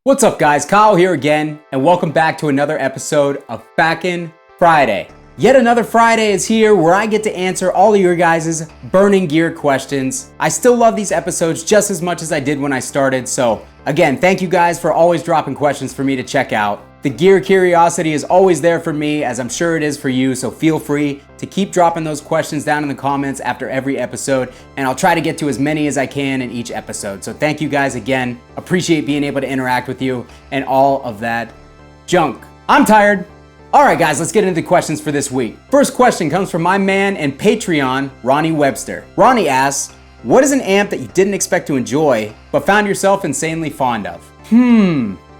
What's up guys, Kyle here again, and welcome back to another episode of FAQ'N Friday. Yet another Friday is here where I get to answer all of your guys' burning gear questions. I still love these episodes just as much as I did when I started, so again, thank you guys for always dropping questions for me to check out. The gear curiosity is always there for me, as I'm sure it is for you, so feel free to keep dropping those questions down in the comments after every episode, and I'll try to get to as many as I can in each episode. So thank you guys again. Appreciate being able to interact with you and all of that junk. I'm tired. All right, guys, let's get into the questions for this week. First question comes from my man and Patreon, Ronnie Webster. Ronnie asks, what is an amp that you didn't expect to enjoy, but found yourself insanely fond of?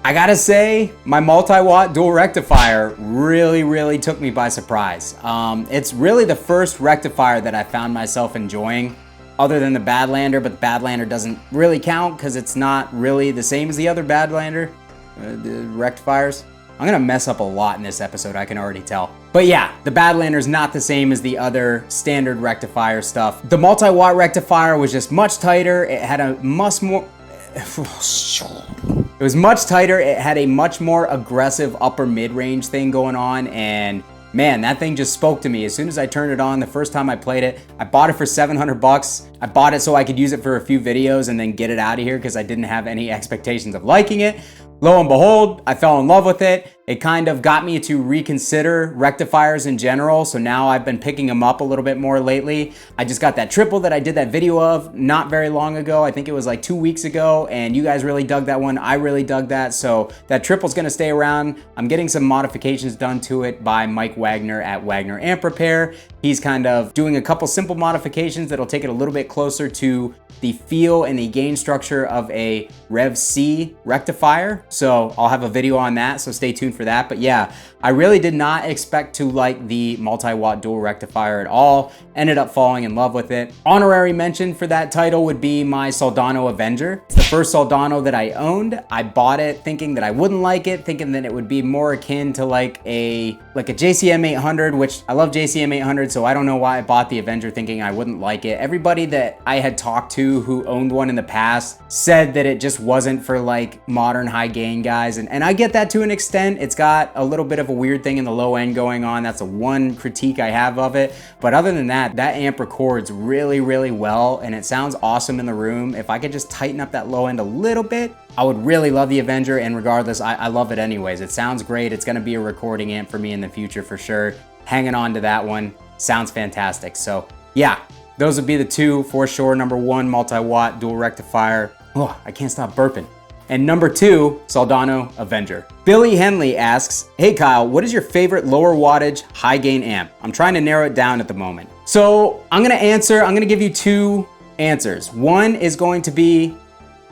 I gotta say, my multi-watt dual rectifier really took me by surprise. It's really the first rectifier that I found myself enjoying, other than the Badlander, but the Badlander doesn't really count because it's not really the same as the other Badlander, the rectifiers. I'm gonna mess up a lot in this episode, I can already tell. But yeah, the Badlander's not the same as the other standard rectifier stuff. The multi-watt rectifier was just much tighter. It had a much more... It was much tighter. It had a much more aggressive upper mid-range thing going on, and man, that thing just spoke to me. As soon as I turned it on, the first time I played it, I bought it for 700 bucks. I bought it so I could use it for a few videos and then get it out of here because I didn't have any expectations of liking it. Lo and behold, I fell in love with it. It kind of got me to reconsider rectifiers in general, so now I've been picking them up a little bit more lately. I just got that triple that I did that video of not very long ago. I think it was like 2 weeks ago, and you guys really dug that one. I really dug that, so that triple's gonna stay around. I'm getting some modifications done to it by Mike Wagner at Wagner Amp Repair. He's kind of doing a couple simple modifications that'll take it a little bit closer to the feel and the gain structure of a Rev C rectifier. So I'll have a video on that, so stay tuned for that. But yeah, I really did not expect to like the multi-watt dual rectifier at all. Ended up falling in love with it. Honorary mention for that title would be my Soldano Avenger. It's the first Soldano that I owned. I bought it thinking that I wouldn't like it, thinking that it would be more akin to like a JCM 800, which I love JCM 800, so I don't know why I bought the Avenger thinking I wouldn't like it. Everybody that I had talked to who owned one in the past said that it just wasn't for like modern high gain guys, and I get that to an extent. It's got a little bit of a weird thing in the low end going on. That's the one critique I have of it, but other than that, that amp records really well, and it sounds awesome in the room. If I could just tighten up that low end a little bit, I would really love the Avenger, and regardless, I love it anyways. It sounds great. It's gonna be a recording amp for me in the future for sure. Hanging on to that one. Sounds fantastic. So yeah, those would be the two for sure. Number one, multi-watt dual rectifier. Oh, I can't stop burping. And number two, Soldano Avenger. Billy Henley asks, hey Kyle, what is your favorite lower wattage high gain amp? I'm trying to narrow it down at the moment. So I'm gonna give you two answers. One is going to be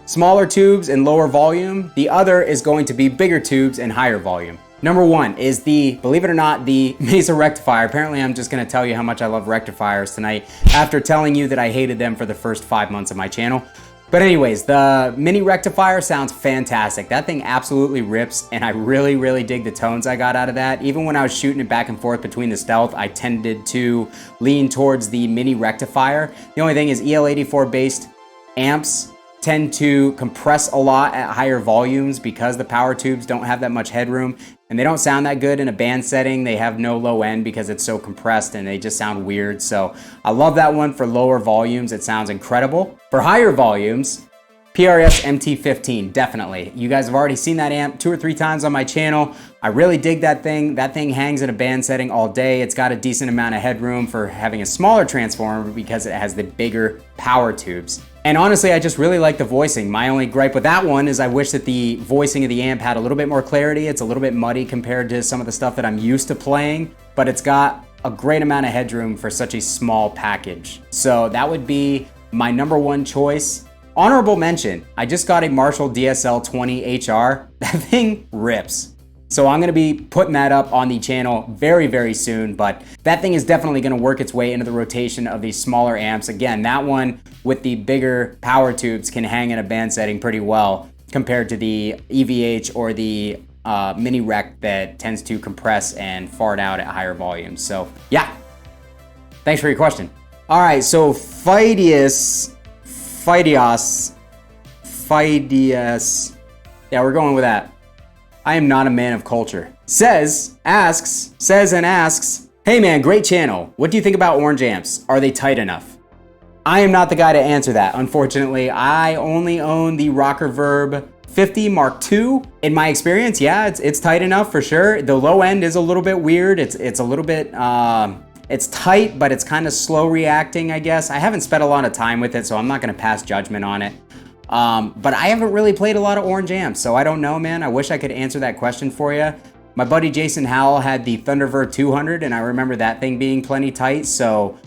smaller tubes and lower volume. The other is going to be bigger tubes and higher volume. Number one is the, believe it or not, the Mesa rectifier. Apparently I'm just gonna tell you how much I love rectifiers tonight after telling you that I hated them for the first 5 months of my channel. But anyways, the mini rectifier sounds fantastic. That thing absolutely rips, and I really dig the tones I got out of that. Even when I was shooting it back and forth between the Stealth, I tended to lean towards the mini rectifier. The only thing is EL84 based amps tend to compress a lot at higher volumes because the power tubes don't have that much headroom, and they don't sound that good in a band setting. They have no low end because it's so compressed and they just sound weird. So I love that one for lower volumes. It sounds incredible. For higher volumes, PRS MT15, definitely. You guys have already seen that amp 2 or 3 times on my channel. I really dig that thing. That thing hangs in a band setting all day. It's got a decent amount of headroom for having a smaller transformer because it has the bigger power tubes. And honestly, I just really like the voicing. My only gripe with that one is I wish that the voicing of the amp had a little bit more clarity. It's a little bit muddy compared to some of the stuff that I'm used to playing, but it's got a great amount of headroom for such a small package. So that would be my number one choice. Honorable mention, I just got a Marshall DSL 20 HR. That thing rips. So I'm gonna be putting that up on the channel very soon, but that thing is definitely gonna work its way into the rotation of these smaller amps. Again, that one with the bigger power tubes can hang in a band setting pretty well compared to the EVH or the mini rec that tends to compress and fart out at higher volumes. So yeah, thanks for your question. All right, so Phidias Yeah, we're going with that. I am not a man of culture. Says and asks, hey man, great channel. What do you think about orange amps? Are they tight enough? I am not the guy to answer that. Unfortunately, I only own the Rocker Verb 50 Mark II. In my experience, yeah, it's tight enough for sure. The low end is a little bit weird. It's a little bit, it's tight, but it's kind of slow reacting, I guess. I haven't spent a lot of time with it, so I'm not gonna pass judgment on it. But I haven't really played a lot of orange amps, so I don't know, man. I wish I could answer that question for you. My buddy Jason Howell had the Thunderbird 200, and I remember that thing being plenty tight, so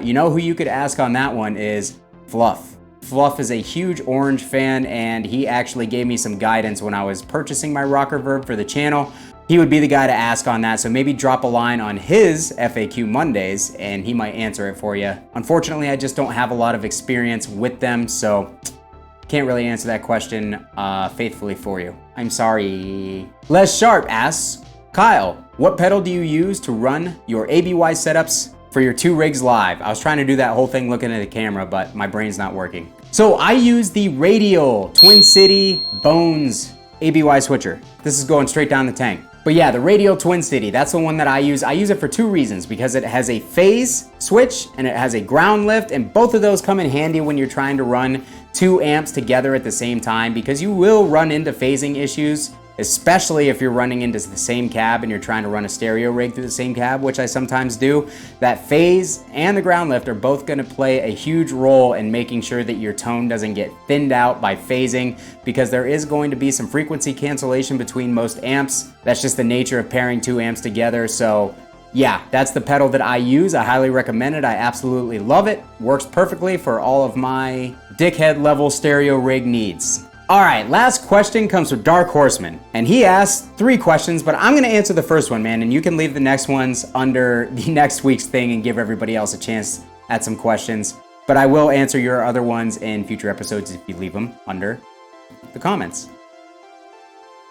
you know who you could ask on that one is Fluff. Fluff is a huge orange fan, and he actually gave me some guidance when I was purchasing my Rocker Verb for the channel. He would be the guy to ask on that, so maybe drop a line on his FAQ Mondays, and he might answer it for you. Unfortunately, I just don't have a lot of experience with them, so can't really answer that question faithfully for you. I'm sorry. Les Sharp asks, Kyle, what pedal do you use to run your ABY setups for your 2 rigs live? I was trying to do that whole thing looking at the camera, but my brain's not working. So I use the Radial Twin City Bones ABY switcher. This is going straight down the tank. But yeah, the Radial Twin City, that's the one that I use. I use it for 2 reasons, because it has a phase switch and it has a ground lift, and both of those come in handy when you're trying to run 2 amps together at the same time, because you will run into phasing issues, especially if you're running into the same cab and you're trying to run a stereo rig through the same cab, which I sometimes do. That phase and the ground lift are both gonna play a huge role in making sure that your tone doesn't get thinned out by phasing, because there is going to be some frequency cancellation between most amps. That's just the nature of pairing 2 amps together. So yeah, that's the pedal that I use. I highly recommend it. I absolutely love it. Works perfectly for all of my dickhead level stereo rig needs. All right, last question comes from Dark Horseman, and he asked 3 questions, but I'm gonna answer the first one, man, and you can leave the next ones under the next week's thing and give everybody else a chance at some questions. But I will answer your other ones in future episodes if you leave them under the comments.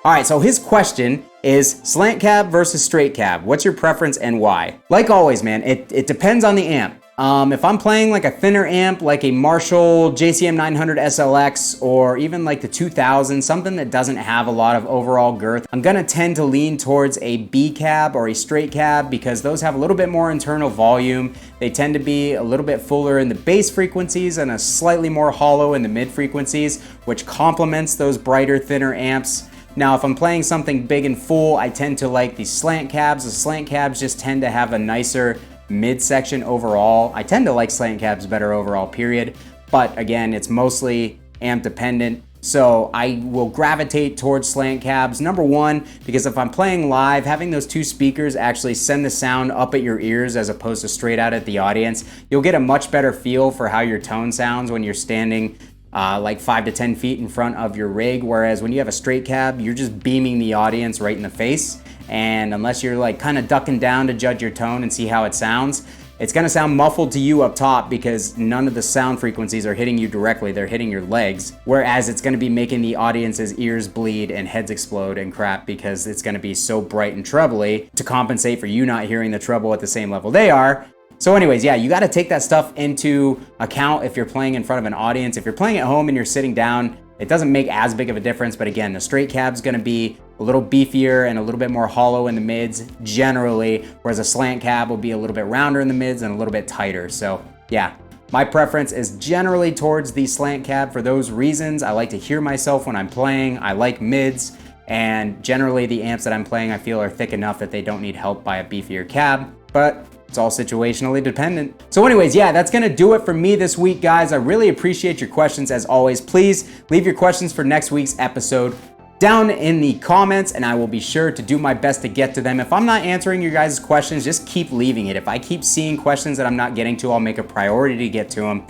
All right, so his question is slant cab versus straight cab. What's your preference and why? Like always, man, it depends on the amp. If I'm playing like a thinner amp, like a Marshall JCM 900 SLX, or even like the 2000, something that doesn't have a lot of overall girth, I'm gonna tend to lean towards a B cab or a straight cab, because those have a little bit more internal volume. They tend to be a little bit fuller in the bass frequencies and a slightly more hollow in the mid frequencies, which complements those brighter, thinner amps. Now, if I'm playing something big and full, I tend to like the slant cabs. The slant cabs just tend to have a nicer midsection overall. I tend to like slant cabs better overall, period. But again, it's mostly amp dependent. So I will gravitate towards slant cabs. Number one, because if I'm playing live, having those 2 speakers actually send the sound up at your ears as opposed to straight out at the audience. You'll get a much better feel for how your tone sounds when you're standing like 5 to 10 feet in front of your rig. Whereas when you have a straight cab, you're just beaming the audience right in the face. And unless you're like kind of ducking down to judge your tone and see how it sounds, it's gonna sound muffled to you up top, because none of the sound frequencies are hitting you directly, they're hitting your legs. Whereas it's gonna be making the audience's ears bleed and heads explode and crap, because it's gonna be so bright and trebly to compensate for you not hearing the treble at the same level they are. So anyways, yeah, you gotta take that stuff into account if you're playing in front of an audience. If you're playing at home and you're sitting down, it doesn't make as big of a difference, but again, the straight cab's gonna be a little beefier and a little bit more hollow in the mids generally, whereas a slant cab will be a little bit rounder in the mids and a little bit tighter. So yeah, my preference is generally towards the slant cab for those reasons. I like to hear myself when I'm playing. I like mids, and generally the amps that I'm playing I feel are thick enough that they don't need help by a beefier cab, but it's all situationally dependent. So anyways, yeah, that's gonna do it for me this week, guys. I really appreciate your questions as always. Please leave your questions for next week's episode down in the comments, and I will be sure to do my best to get to them. If I'm not answering your guys' questions, just keep leaving it. If I keep seeing questions that I'm not getting to, I'll make a priority to get to them.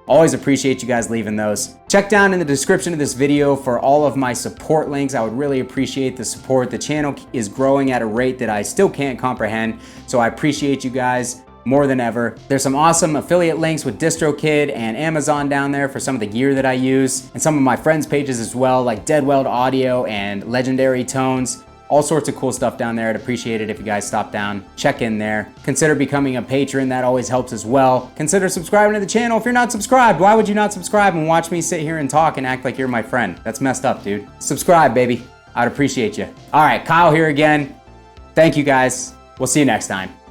Always appreciate you guys leaving those. Check down in the description of this video for all of my support links. I would really appreciate the support. The channel is growing at a rate that I still can't comprehend, so I appreciate you guys more than ever. There's some awesome affiliate links with DistroKid and Amazon down there for some of the gear that I use, and some of my friends' pages as well, like Deadweald Audio and Legendary Tones. All sorts of cool stuff down there. I'd appreciate it if you guys stop down, check in there. Consider becoming a patron. That always helps as well. Consider subscribing to the channel. If you're not subscribed, why would you not subscribe and watch me sit here and talk and act like you're my friend? That's messed up, dude. Subscribe, baby. I'd appreciate you. All right, Kyle here again. Thank you guys. We'll see you next time.